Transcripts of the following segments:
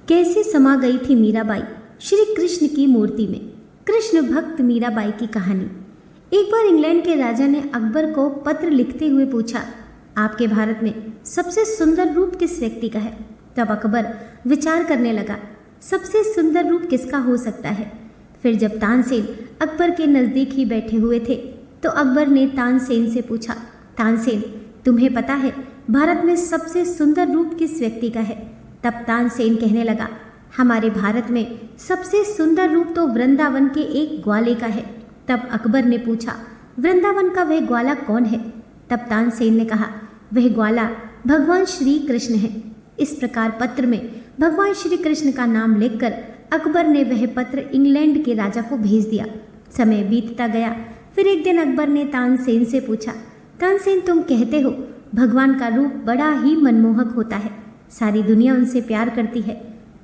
कैसे समा गई थी मीराबाई श्री कृष्ण की मूर्ति में। कृष्ण भक्त मीराबाई की कहानी। एक बार इंग्लैंड के राजा ने अकबर को पत्र लिखते हुए पूछा, आपके भारत में सबसे सुंदर रूप किस व्यक्ति का है। तब अकबर विचार करने लगा, सबसे सुंदर रूप किसका हो सकता है। फिर जब तानसेन अकबर के नज़दीक ही बैठे हुए थे तो अकबर ने तानसेन से पूछा, तानसेन तुम्हें पता है भारत में सबसे सुंदर रूप किस व्यक्ति का है। तब तानसेन कहने लगा, हमारे भारत में सबसे सुंदर रूप तो वृंदावन के एक ग्वाले का है। तब अकबर ने पूछा, वृंदावन का वह ग्वाला कौन है। तब तानसेन ने कहा, वह ग्वाला भगवान श्री कृष्ण है। इस प्रकार पत्र में भगवान श्री कृष्ण का नाम लिखकर अकबर ने वह पत्र इंग्लैंड के राजा को भेज दिया। समय बीतता गया। फिर एक दिन अकबर ने तानसेन से पूछा, तानसेन तुम कहते हो भगवान का रूप बड़ा ही मनमोहक होता है, सारी दुनिया उनसे प्यार करती है,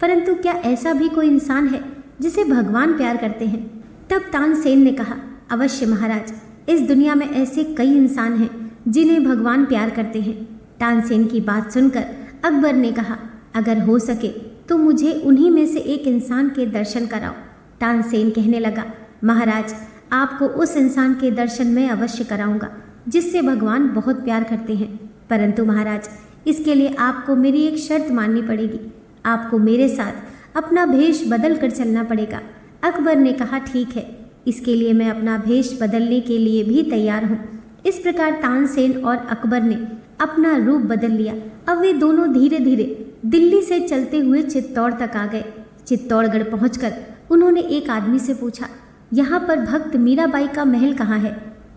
परंतु क्या ऐसा भी कोई इंसान है जिसे भगवान प्यार करते हैं। तब तानसेन ने कहा, अवश्य महाराज, इस दुनिया में ऐसे कई इंसान हैं जिन्हें भगवान प्यार करते हैं। तानसेन की बात सुनकर अकबर ने कहा, अगर हो सके तो मुझे उन्हीं में से एक इंसान के दर्शन कराओ। तानसेन कहने लगा, महाराज आपको उस इंसान के दर्शन मैं अवश्य कराऊंगा जिससे भगवान बहुत प्यार करते हैं, परंतु महाराज इसके लिए आपको मेरी एक शर्त माननी पड़ेगी। आपको मेरे साथ अपना भेष बदल कर चलना पड़ेगा। अकबर ने कहा, ठीक है, इसके लिए मैं अपना भेष बदलने के लिए भी तैयार हूँ। इस प्रकार तानसेन और अकबर ने अपना रूप बदल लिया। अब वे दोनों धीरे धीरे दिल्ली से चलते हुए चित्तौड़ तक आ गए। चित्तौड़गढ़ पहुंचकर उन्होंने एक आदमी से पूछा, यहाँ पर भक्त मीराबाई का महल कहाँ है।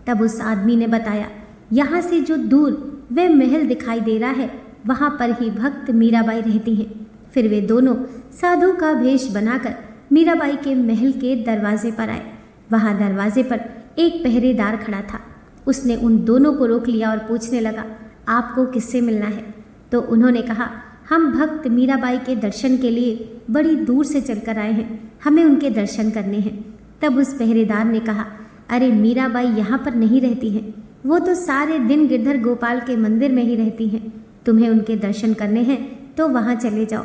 तब उस आदमी ने बताया, यहाँ से जो दूर वह महल दिखाई दे रहा है वहाँ पर ही भक्त मीराबाई रहती हैं। फिर वे दोनों साधु का भेष बनाकर मीराबाई के महल के दरवाजे पर आए। वहाँ दरवाजे पर एक पहरेदार खड़ा था। उसने उन दोनों को रोक लिया और पूछने लगा, आपको किससे मिलना है। तो उन्होंने कहा, हम भक्त मीराबाई के दर्शन के लिए बड़ी दूर से चलकर आए हैं, हमें उनके दर्शन करने हैं। तब उस पहरेदार ने कहा, अरे मीराबाई यहाँ पर नहीं रहती हैं, वो तो सारे दिन गिरधर गोपाल के मंदिर में ही रहती हैं। तुम्हें उनके दर्शन करने हैं तो वहाँ चले जाओ।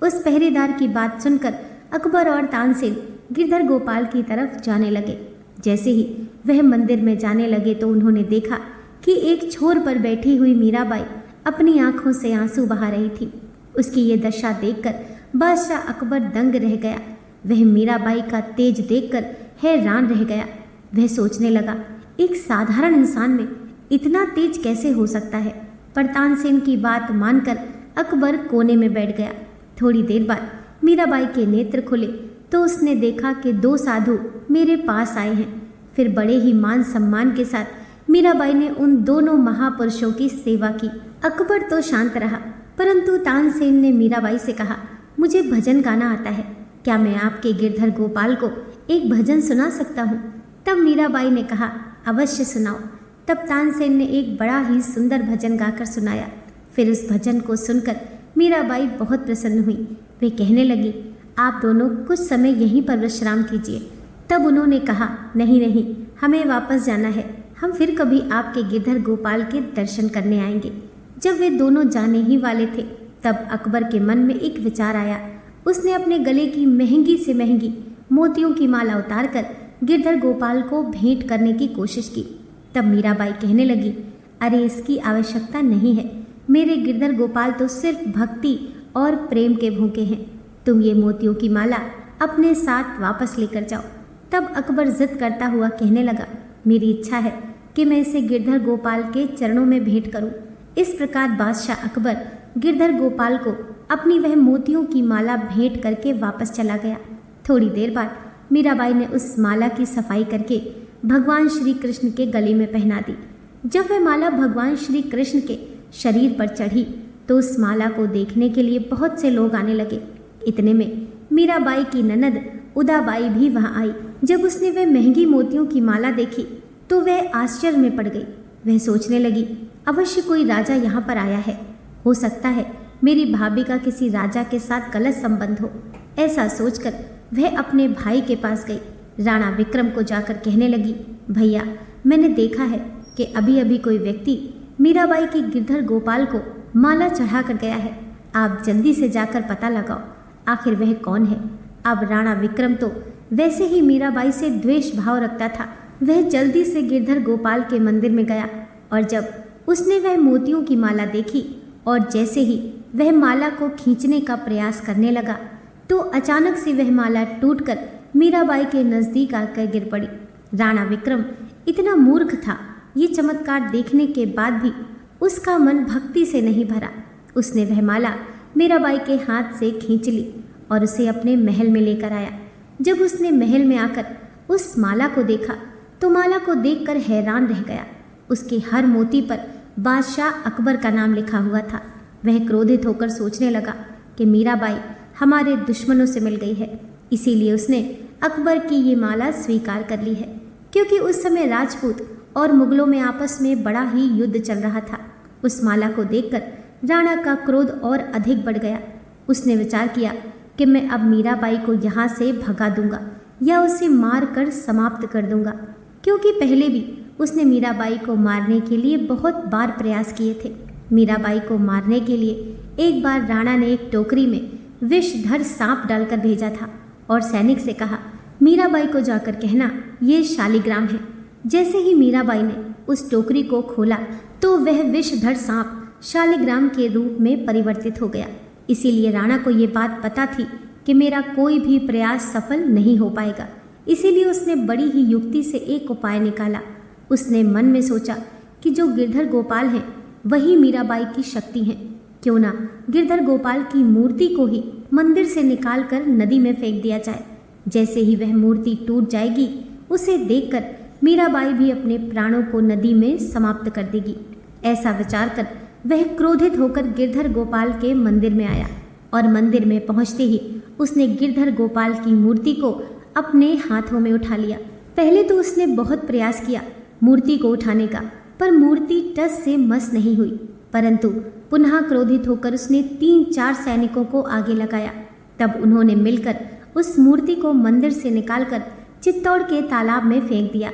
उस पहरेदार की बात सुनकर अकबर और तानसेन गिरधर गोपाल की तरफ जाने लगे। जैसे ही वह मंदिर में जाने लगे तो उन्होंने देखा कि एक छोर पर बैठी हुई मीराबाई अपनी आंखों से आंसू बहा रही थी। उसकी ये दशा देखकर बादशाह अकबर दंग रह गया। वह मीराबाई का तेज देखकर हैरान रह गया। वह सोचने लगा, एक साधारण इंसान में इतना तेज कैसे हो सकता है। पर तानसेन की बात मानकर अकबर कोने में बैठ गया। थोड़ी देर बाद मीराबाई के नेत्र खुले तो उसने देखा कि दो साधु मेरे पास आए हैं। फिर बड़े ही मान सम्मान के साथ मीराबाई ने उन दोनों महापुरुषों की सेवा की। अकबर तो शांत रहा, परंतु तानसेन ने मीराबाई से कहा, मुझे भजन गाना आता है, क्या मैं आपके गिरधर गोपाल को एक भजन सुना सकता हूँ। तब मीराबाई ने कहा, अवश्य सुनाओ। तब तानसेन ने एक बड़ा ही सुंदर भजन गाकर सुनाया। फिर उस भजन को सुनकर मीराबाई बहुत प्रसन्न हुई। वे कहने लगी, आप दोनों कुछ समय यहीं पर विश्राम कीजिए। तब उन्होंने कहा, नहीं नहीं, हमें वापस जाना है, हम फिर कभी आपके गिरधर गोपाल के दर्शन करने आएंगे। जब वे दोनों जाने ही वाले थे तब अकबर के मन में एक विचार आया। उसने अपने गले की महंगी से महंगी मोतियों की माला उतारकर गिरधर गोपाल को भेंट करने की कोशिश की। तब मीराबाई कहने लगी, अरे इसकी आवश्यकता नहीं है, मेरे गिरधर गोपाल तो सिर्फ भक्ति और प्रेम के भूखे हैं। तुम ये मोतियों की माला अपने साथ वापस लेकर जाओ। तब अकबर जिद करता हुआ कहने लगा, मेरी इच्छा है कि मैं इसे गिरधर गोपाल के चरणों में भेंट करूं। इस प्रकार बादशाह अकबर गिरधर गोपाल को अपनी वह मोतियों की माला भेंट करके वापस चला गया। थोड़ी देर बाद मीराबाई ने उस माला की सफाई करके भगवान श्री कृष्ण के गले में पहना दी। जब वह माला भगवान श्री कृष्ण के शरीर पर चढ़ी तो उस माला को देखने के लिए बहुत से लोग आने लगे। इतने में मीराबाई की ननद उदाबाई भी वहां आई। जब उसने वह महंगी मोतियों की माला देखी तो वह आश्चर्य में पड़ गई। वह सोचने लगी, अवश्य कोई राजा यहाँ पर आया है, हो सकता है मेरी भाभी का किसी राजा के साथ गलत संबंध हो। ऐसा सोचकर वह अपने भाई के पास गई। राणा विक्रम को जाकर कहने लगी, भैया मैंने देखा है कि अभी अभी कोई व्यक्ति मीराबाई के गिरधर गोपाल को माला चढ़ा कर गया है, आप जल्दी से जाकर पता लगाओ। आखिर वह कौन है? अब राणा विक्रम तो वैसे ही मीराबाई से द्वेष भाव रखता था। वह जल्दी से गिरधर गोपाल के मंदिर में गया और जब उसने वह मोतियों की माला देखी और जैसे ही वह माला को खींचने का प्रयास करने लगा तो अचानक से वह माला टूटकर मीराबाई के नज़दीक आकर गिर पड़ी। राणा विक्रम इतना मूर्ख था, ये चमत्कार देखने के बाद भी उसका मन भक्ति से नहीं भरा। उसने वह माला मीराबाई के हाथ से खींच ली और उसे अपने महल में लेकर आया। जब उसने महल में आकर उस माला को देखा तो माला को देखकर हैरान रह गया। उसके हर मोती पर बादशाह अकबर का नाम लिखा हुआ था। वह क्रोधित होकर सोचने लगा कि मीराबाई हमारे दुश्मनों से मिल गई है, इसीलिए उसने अकबर की ये माला स्वीकार कर ली है। क्योंकि उस समय राजपूत और मुगलों में आपस में बड़ा ही युद्ध चल रहा था। उस माला को देखकर राणा का क्रोध और अधिक बढ़ गया। उसने विचार किया कि मैं अब मीराबाई को यहाँ से भगा दूंगा या उसे मार कर समाप्त कर दूंगा, क्योंकि पहले भी उसने मीराबाई को मारने के लिए बहुत बार प्रयास किए थे। मीराबाई को मारने के लिए एक बार राणा ने एक टोकरी में विषधर सांप डालकर भेजा था और सैनिक से कहा, मीराबाई को जाकर कहना ये शालिग्राम है। जैसे ही मीराबाई ने उस टोकरी को खोला तो वह विषधर सांप शालिग्राम के रूप में परिवर्तित हो गया। इसीलिए राणा को ये बात पता थी कि मेरा कोई भी प्रयास सफल नहीं हो पाएगा। इसीलिए उसने बड़ी ही युक्ति से एक उपाय निकाला। उसने मन में सोचा कि जो गिरधर गोपाल हैं वही मीराबाई की शक्ति हैं। क्यों ना गिरधर गोपाल की मूर्ति को ही मंदिर से निकालकर नदी में फेंक दिया जाए। जैसे ही वह मूर्ति टूट जाएगी उसे देखकर मीराबाई भी अपने प्राणों को नदी में समाप्त कर देगी। ऐसा विचार कर वह क्रोधित होकर गिरधर गोपाल के मंदिर में आया और मंदिर में पहुंचते ही उसने गिरधर गोपाल की मूर्ति को अपने हाथों में उठा लिया। पहले तो उसने बहुत प्रयास किया मूर्ति को उठाने का, पर मूर्ति टस से मस नहीं हुई। परंतु पुनः क्रोधित होकर उसने 3-4 सैनिकों को आगे लगाया। तब उन्होंने मिलकर उस मूर्ति को मंदिर से निकालकर चित्तौड़ के तालाब में फेंक दिया।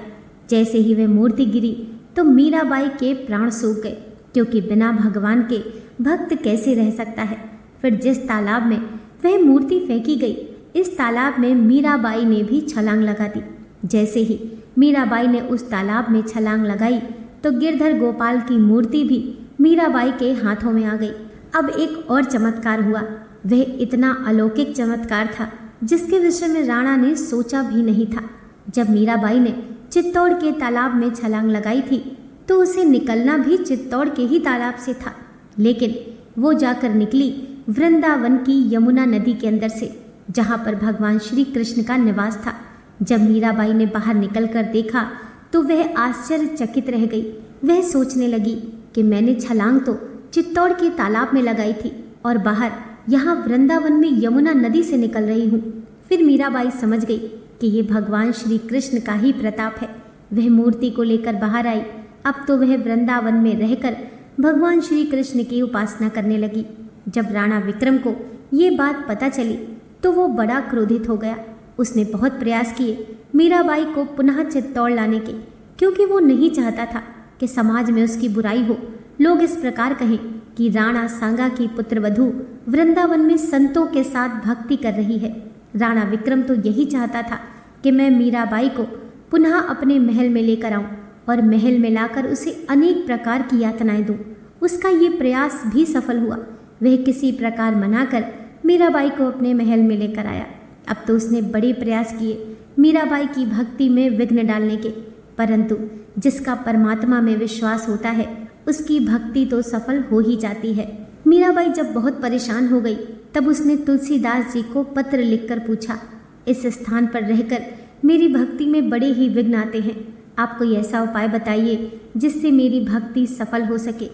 जैसे ही वह मूर्ति गिरी तो मीराबाई के प्राण सूख गए, क्योंकि बिना भगवान के भक्त कैसे रह सकता है। फिर जिस तालाब में वह मूर्ति फेंकी गई, इस तालाब में मीराबाई ने भी छलांग लगा दी। जैसे ही मीराबाई ने उस तालाब में छलांग लगाई तो गिरधर गोपाल की मूर्ति भी मीराबाई के हाथों में आ गई। अब एक और चमत्कार हुआ। वह इतना अलौकिक चमत्कार था जिसके विषय में राणा ने सोचा भी नहीं था। जब मीराबाई ने चित्तौड़ के तालाब में छलांग लगाई थी तो उसे निकलना भी चित्तौड़ के ही तालाब से था, लेकिन वो जाकर निकली वृंदावन की यमुना नदी के अंदर से, जहाँ पर भगवान श्री कृष्ण का निवास था। जब मीराबाई ने बाहर निकलकर देखा तो वह आश्चर्यचकित रह गई। वह सोचने लगी कि मैंने छलांग तो चित्तौड़ के तालाब में लगाई थी और बाहर यहाँ वृंदावन में यमुना नदी से निकल रही हूँ। फिर मीराबाई समझ गई कि ये भगवान श्री कृष्ण का ही प्रताप है। वह मूर्ति को लेकर बाहर आई। अब तो वह वृंदावन में रहकर भगवान श्री कृष्ण की उपासना करने लगी। जब राणा विक्रम को ये बात पता चली तो वो बड़ा क्रोधित हो गया। उसने बहुत प्रयास किए मीराबाई को पुनः चित्तौड़ लाने के, क्योंकि वो नहीं चाहता था कि समाज में उसकी बुराई हो। लोग इस प्रकार कहें कि राणा सांगा की पुत्रवधू वृंदावन में संतों के साथ भक्ति कर रही है। राणा विक्रम तो यही चाहता था कि मैं मीराबाई को पुनः अपने महल में लेकर आऊं और महल में लाकर उसे अनेक प्रकार की यातनाएं दूं। उसका ये प्रयास भी सफल हुआ। वह किसी प्रकार मनाकर मीराबाई को अपने महल में लेकर आया। अब तो उसने बड़े प्रयास किए मीराबाई की भक्ति में विघ्न डालने के, परंतु जिसका परमात्मा में विश्वास होता है उसकी भक्ति तो सफल हो ही जाती है। मीराबाई जब बहुत परेशान हो गई तब उसने तुलसीदास जी को पत्र लिखकर पूछा, इस स्थान पर रहकर मेरी भक्ति में बड़े ही विघ्न आते हैं, आप कोई ऐसा उपाय बताइए जिससे मेरी भक्ति सफल हो सके।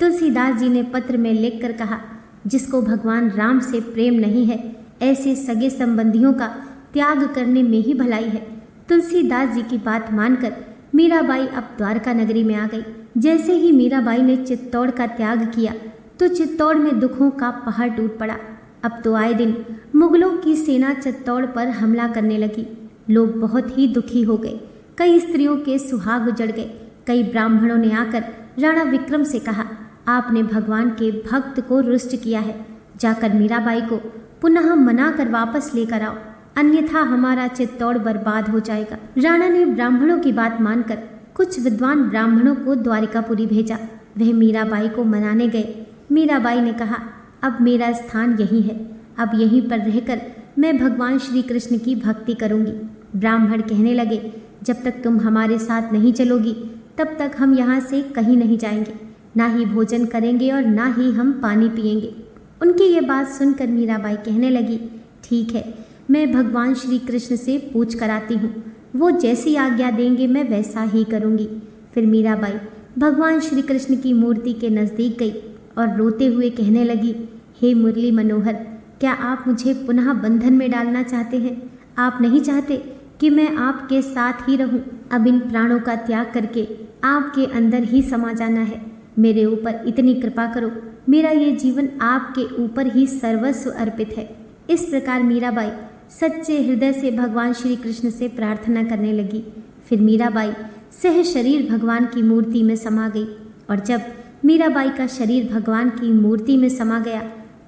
तुलसीदास जी ने पत्र में लिखकर कहा, जिसको भगवान राम से प्रेम नहीं है ऐसे सगे संबंधियों का त्याग करने में ही भलाई है। तुलसीदास जी की बात मानकर मीराबाई अब द्वारका नगरी में आ गई। जैसे ही मीराबाई ने चित्तौड़ का त्याग किया तो चित्तौड़ में दुखों का पहाड़ टूट पड़ा। अब तो आए दिन मुगलों की सेना चित्तौड़ पर हमला करने लगी। लोग बहुत ही दुखी हो गए। कई स्त्रियों के सुहाग उजड़ गए। कई ब्राह्मणों ने आकर राणा विक्रम से कहा, आपने भगवान के भक्त को रुष्ट किया है, जाकर मीराबाई को पुनः मना कर वापस लेकर आओ, अन्यथा हमारा चित्तौड़ बर्बाद हो जाएगा। राणा ने ब्राह्मणों की बात मानकर कुछ विद्वान ब्राह्मणों को द्वारिकापुरी भेजा। वह मीराबाई को मनाने गए। मीराबाई ने कहा, अब मेरा स्थान यही है, अब यहीं पर रहकर मैं भगवान श्री कृष्ण की भक्ति करूंगी। ब्राह्मण कहने लगे, जब तक तुम हमारे साथ नहीं चलोगी तब तक हम यहाँ से कहीं नहीं जाएंगे, ना ही भोजन करेंगे और ना ही हम पानी पिएंगे। उनकी ये बात सुनकर मीराबाई कहने लगी, ठीक है, मैं भगवान श्री कृष्ण से पूछ कर आती हूँ, वो जैसी आज्ञा देंगे मैं वैसा ही करूँगी। फिर मीराबाई भगवान श्री कृष्ण की मूर्ति के नज़दीक गई और रोते हुए कहने लगी, हे मुरली मनोहर, क्या आप मुझे पुनः बंधन में डालना चाहते हैं? आप नहीं चाहते कि मैं आपके साथ ही रहूं? अब इन प्राणों का त्याग करके आपके अंदर ही समा जाना है। मेरे ऊपर इतनी कृपा करो, मेरा ये जीवन आपके ऊपर ही सर्वस्व अर्पित है। इस प्रकार मीराबाई सच्चे हृदय से भगवान श्री कृष्ण से प्रार्थना करने लगी। फिर मीराबाई सह शरीर भगवान की मूर्ति में समा गई और जब मीराबाई का शरीर भगवान की मूर्ति में समा गया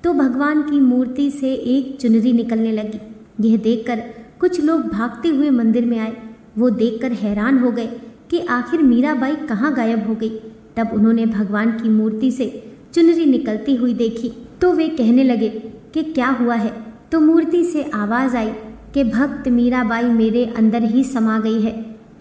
तो भगवान की मूर्ति से एक चुनरी निकलने लगी। यह देखकर कुछ लोग भागते हुए मंदिर में आए। वो देखकर हैरान हो गए कि आखिर मीराबाई कहाँ गायब हो गई। तब उन्होंने भगवान की मूर्ति से चुनरी निकलती हुई देखी तो वे कहने लगे कि क्या हुआ है। तो मूर्ति से आवाज़ आई कि भक्त मीराबाई मेरे अंदर ही समा गई है,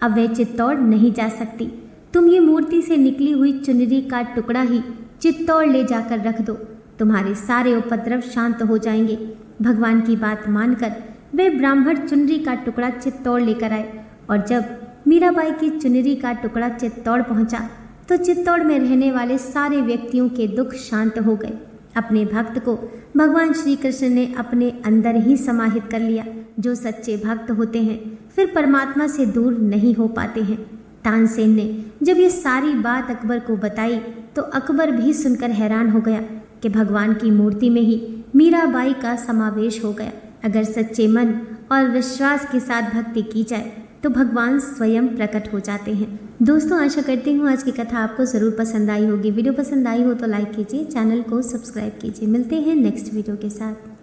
अब वह चित्तौड़ नहीं जा सकती। तुम ये मूर्ति से निकली हुई चुनरी का टुकड़ा ही चित्तौड़ ले जाकर रख दो, तुम्हारे सारे उपद्रव शांत हो जाएंगे। भगवान की बात मानकर वे ब्राह्मण चुनरी का टुकड़ा चित्तौड़ लेकर आए और जब मीराबाई की चुनरी का टुकड़ा चित्तौड़ पहुंचा तो चित्तौड़ में रहने वाले सारे व्यक्तियों के दुख शांत हो गए। अपने भक्त को भगवान श्री कृष्ण ने अपने अंदर ही समाहित कर लिया। जो सच्चे भक्त होते हैं फिर परमात्मा से दूर नहीं हो पाते हैं। तानसेन ने जब ये सारी बात अकबर को बताई तो अकबर भी सुनकर हैरान हो गया कि भगवान की मूर्ति में ही मीराबाई का समावेश हो गया। अगर सच्चे मन और विश्वास के साथ भक्ति की जाए तो भगवान स्वयं प्रकट हो जाते हैं। दोस्तों, आशा करती हूँ आज की कथा आपको ज़रूर पसंद आई होगी। वीडियो पसंद आई हो तो लाइक कीजिए, चैनल को सब्सक्राइब कीजिए। मिलते हैं नेक्स्ट वीडियो के साथ।